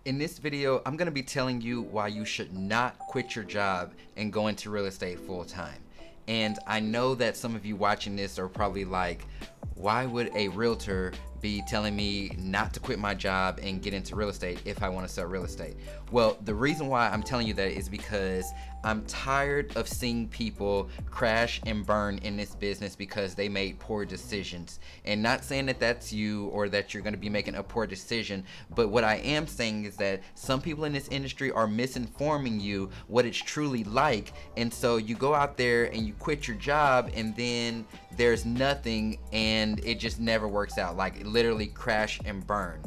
In this video, I'm going to be telling you why you should not quit your job and go into real estate full time. And I know that some of you watching this are probably like, why would a realtor be telling me not to quit my job and get into real estate if I want to sell real estate? Well, the reason why I'm telling you that is because I'm tired of seeing people crash and burn in this business because they made poor decisions. And not saying that that's you or that you're going to be making a poor decision, but what I am saying is that some people in this industry are misinforming you what it's truly like. And so you go out there and you quit your job and then there's nothing and it just never works out. Like literally crash and burn.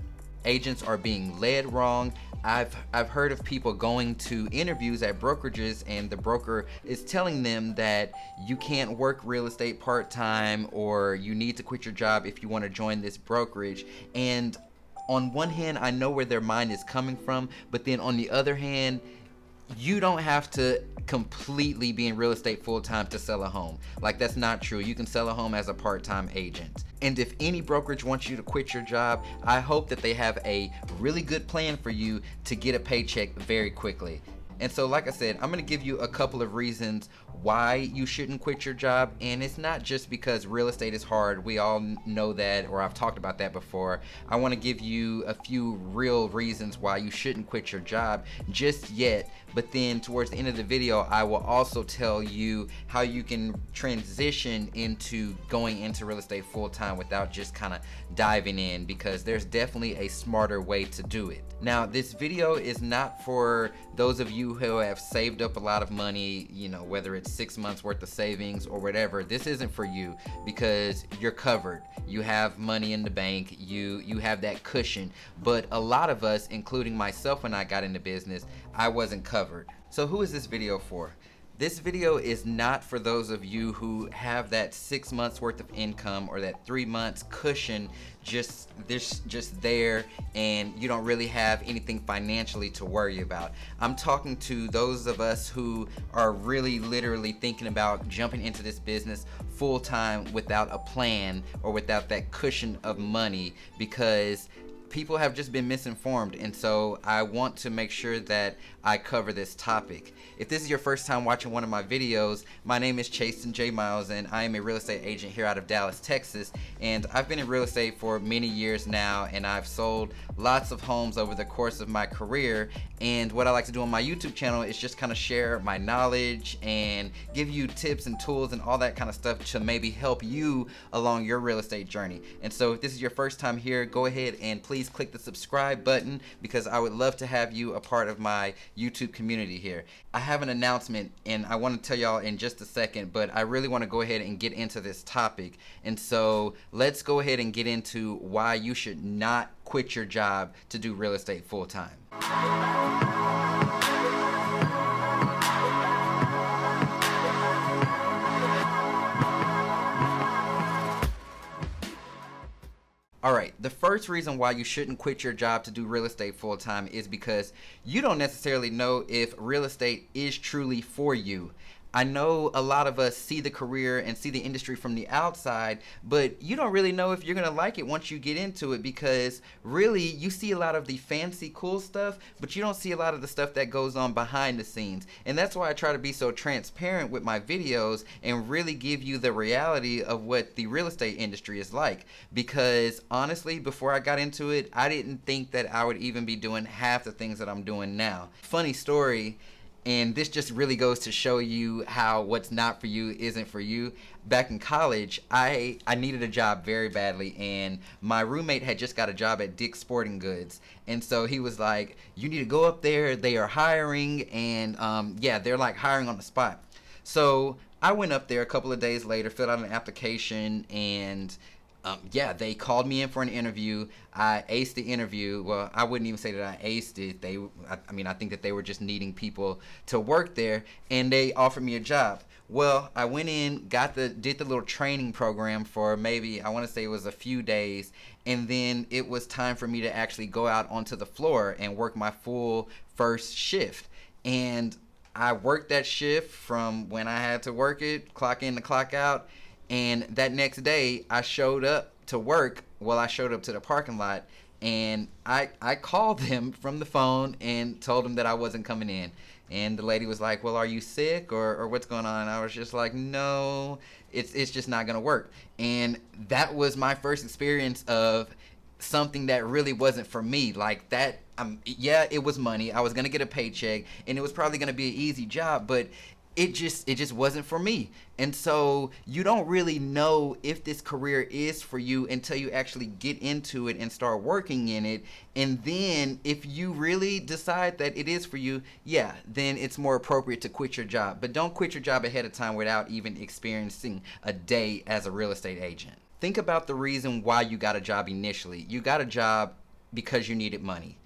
Agents are being led wrong. I've heard of people going to interviews at brokerages and the broker is telling them that you can't work real estate part-time or you need to quit your job if you want to join this brokerage. And on one hand, I know where their mind is coming from, but then on the other hand, you don't have to completely be in real estate full-time to sell a home. Like, that's not true. You can sell a home as a part-time agent. And if any brokerage wants you to quit your job, I hope that they have a really good plan for you to get a paycheck very quickly. And so, like I said, I'm going to give you a couple of reasons why you shouldn't quit your job. And it's not just because real estate is hard. We all know that, or I've talked about that before. I want to give you a few real reasons why you shouldn't quit your job just yet. But then towards the end of the video, I will also tell you how you can transition into going into real estate full time without just kind of diving in, because there's definitely a smarter way to do it. Now, this video is not for those of you who have saved up a lot of money, you know, whether it's 6 months worth of savings or whatever. This isn't for you because you're covered. You have money in the bank, you have that cushion. But a lot of us, including myself when I got into business, I wasn't covered. So who is this video for? This video is not for those of you who have that 6 months worth of income or that 3 months cushion just there, and you don't really have anything financially to worry about. I'm talking to those of us who are really literally thinking about jumping into this business full time without a plan or without that cushion of money, because people have just been misinformed, and so I want to make sure that I cover this topic. If this is your first time watching one of my videos, my name is Chasten J. Miles, and I am a real estate agent here out of Dallas, Texas. And I've been in real estate for many years now, and I've sold lots of homes over the course of my career. And what I like to do on my YouTube channel is just kind of share my knowledge and give you tips and tools and all that kind of stuff to maybe help you along your real estate journey. And so if this is your first time here, go ahead and please click the subscribe button, because I would love to have you a part of my YouTube community here. I have an announcement, and I want to tell y'all in just a second, but I really want to go ahead and get into this topic. And so let's go ahead and get into why you should not quit your job to do real estate full time. Alright, the first reason why you shouldn't quit your job to do real estate full time is because you don't necessarily know if real estate is truly for you. I know a lot of us see the career and see the industry from the outside, but you don't really know if you're going to like it once you get into it, because really you see a lot of the fancy cool stuff, but you don't see a lot of the stuff that goes on behind the scenes. And that's why I try to be so transparent with my videos and really give you the reality of what the real estate industry is like. Because honestly, before I got into it, I didn't think that I would even be doing half the things that I'm doing now. Funny story. And this just really goes to show you how what's not for you isn't for you. Back in college, I needed a job very badly, and my roommate had just got a job at Dick's Sporting Goods. And so he was like, you need to go up there, they are hiring, and yeah, they're like hiring on the spot. So I went up there a couple of days later, filled out an application, and yeah, they called me in for an interview. I aced the interview. Well, I wouldn't even say that I aced it. I think that they were just needing people to work there, and they offered me a job. Well, I went in, did the little training program for maybe, I want to say it was a few days, and then it was time for me to actually go out onto the floor and work my full first shift. And I worked that shift from when I had to work it, clock in to clock out. And that next day, I showed up to work. Well, I showed up to the parking lot, And I called them from the phone and told them that I wasn't coming in. And the lady was like, well, are you sick or what's going on? And I was just like, no, it's just not going to work. And that was my first experience of something that really wasn't for me. Like that, yeah, it was money. I was going to get a paycheck and it was probably going to be an easy job, but it just wasn't for me. And so you don't really know if this career is for you until you actually get into it and start working in it. And then if you really decide that it is for you, yeah, then it's more appropriate to quit your job. But don't quit your job ahead of time without even experiencing a day as a real estate agent. Think about the reason why you got a job initially. You got a job because you needed money.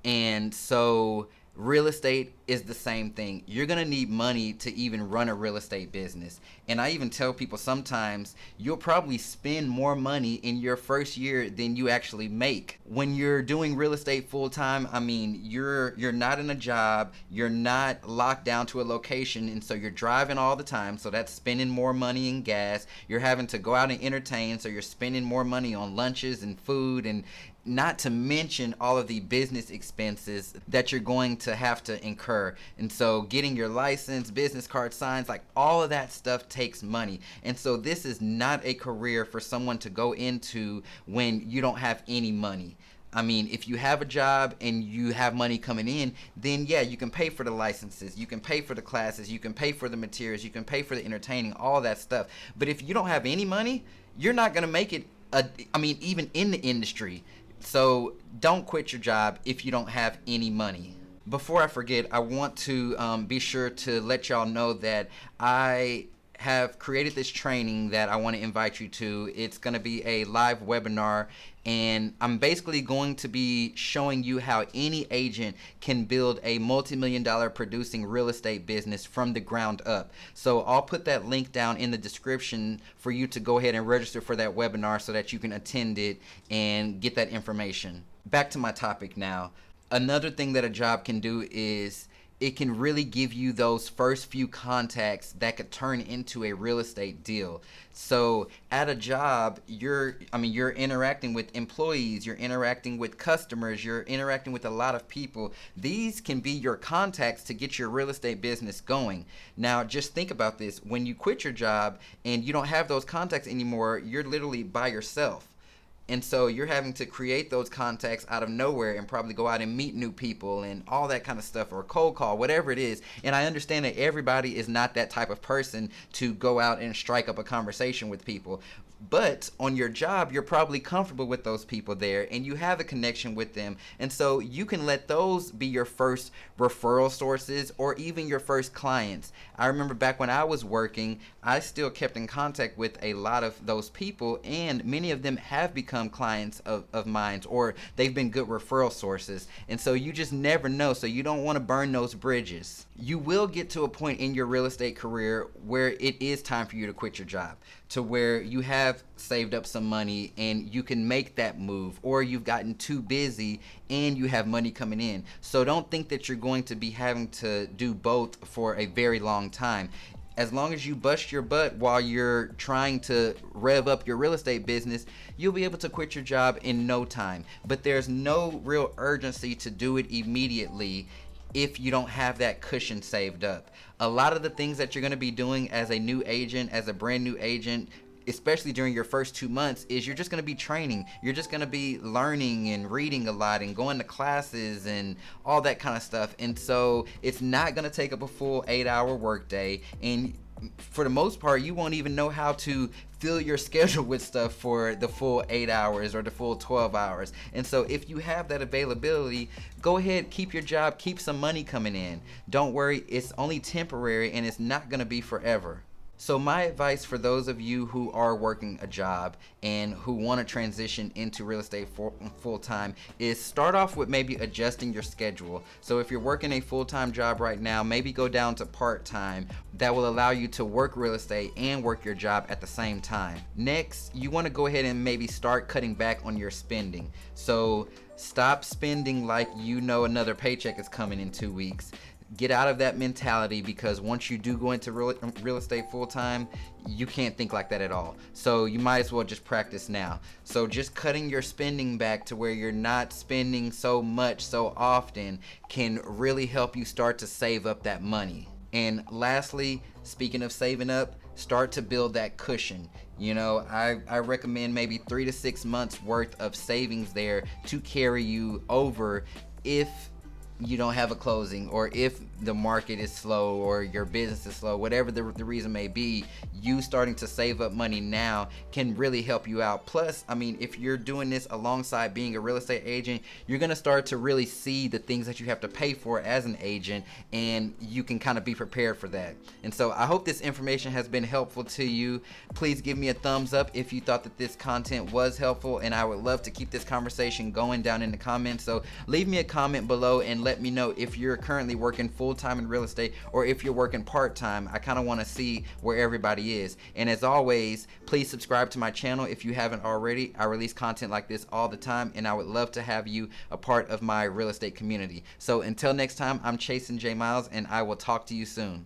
And so real estate is the same thing. You're going to need money to even run a real estate business. And I even tell people sometimes you'll probably spend more money in your first year than you actually make. When you're doing real estate full time, I mean, you're not in a job, you're not locked down to a location, and so you're driving all the time, so that's spending more money in gas. You're having to go out and entertain, so you're spending more money on lunches and food, and not to mention all of the business expenses that you're going to have to incur. And so getting your license, business card signs, like all of that stuff takes money. And so this is not a career for someone to go into when you don't have any money. I mean, if you have a job and you have money coming in, then yeah, you can pay for the licenses, you can pay for the classes, you can pay for the materials, you can pay for the entertaining, all that stuff. But if you don't have any money, you're not going to make it, even in the industry. So don't quit your job if you don't have any money. Before I forget, I want to be sure to let y'all know that I have created this training that I want to invite you to. It's going to be a live webinar, and I'm basically going to be showing you how any agent can build a multi-million-dollar producing real estate business from the ground up. So I'll put that link down in the description for you to go ahead and register for that webinar so that you can attend it and get that information. Back to my topic now. Another thing that a job can do is it can really give you those first few contacts that could turn into a real estate deal. So at a job, you're interacting with employees, you're interacting with customers, you're interacting with a lot of people. These can be your contacts to get your real estate business going. Now, just think about this. When you quit your job and you don't have those contacts anymore, you're literally by yourself. And so you're having to create those contacts out of nowhere and probably go out and meet new people and all that kind of stuff, or cold call, whatever it is. And I understand that everybody is not that type of person to go out and strike up a conversation with people. But on your job, you're probably comfortable with those people there and you have a connection with them. And so you can let those be your first referral sources or even your first clients. I remember back when I was working, I still kept in contact with a lot of those people, and many of them have become clients of mine, or they've been good referral sources. And so you just never know. So you don't want to burn those bridges. You will get to a point in your real estate career where it is time for you to quit your job, to where you have saved up some money and you can make that move, or you've gotten too busy and you have money coming in. So don't think that you're going to be having to do both for a very long time. As long as you bust your butt while you're trying to rev up your real estate business, you'll be able to quit your job in no time. But there's no real urgency to do it immediately if you don't have that cushion saved up. A lot of the things that you're going to be doing as a new agent, as a brand new agent, especially during your first 2 months, is you're just going to be training. You're just going to be learning and reading a lot and going to classes and all that kind of stuff. And so it's not going to take up a full 8-hour workday. And for the most part, you won't even know how to fill your schedule with stuff for the full 8 hours or the full 12 hours. And so if you have that availability, go ahead, keep your job, keep some money coming in. Don't worry, it's only temporary and it's not going to be forever. So my advice for those of you who are working a job and who want to transition into real estate full time is start off with maybe adjusting your schedule. So if you're working a full-time job right now, maybe go down to part-time. That will allow you to work real estate and work your job at the same time. Next, you want to go ahead and maybe start cutting back on your spending. So stop spending like you know another paycheck is coming in 2 weeks. Get out of that mentality, because once you do go into real estate full time, you can't think like that at all. So you might as well just practice now. So just cutting your spending back to where you're not spending so much so often can really help you start to save up that money. And lastly, speaking of saving up, start to build that cushion. You know, I recommend maybe 3 to 6 months worth of savings there to carry you over if you don't have a closing, or if the market is slow, or your business is slow, whatever the reason may be. You starting to save up money now can really help you out. Plus, I mean, if you're doing this alongside being a real estate agent, you're going to start to really see the things that you have to pay for as an agent, and you can kind of be prepared for that. And so I hope this information has been helpful to you. Please give me a thumbs up if you thought that this content was helpful, and I would love to keep this conversation going down in the comments. So leave me a comment below and let me know if you're currently working full-time in real estate, or if you're working part-time. I kind of want to see where everybody is. And as always, please subscribe to my channel if you haven't already. I release content like this all the time, and I would love to have you a part of my real estate community. So until next time, I'm Chasen J Miles, and I will talk to you soon.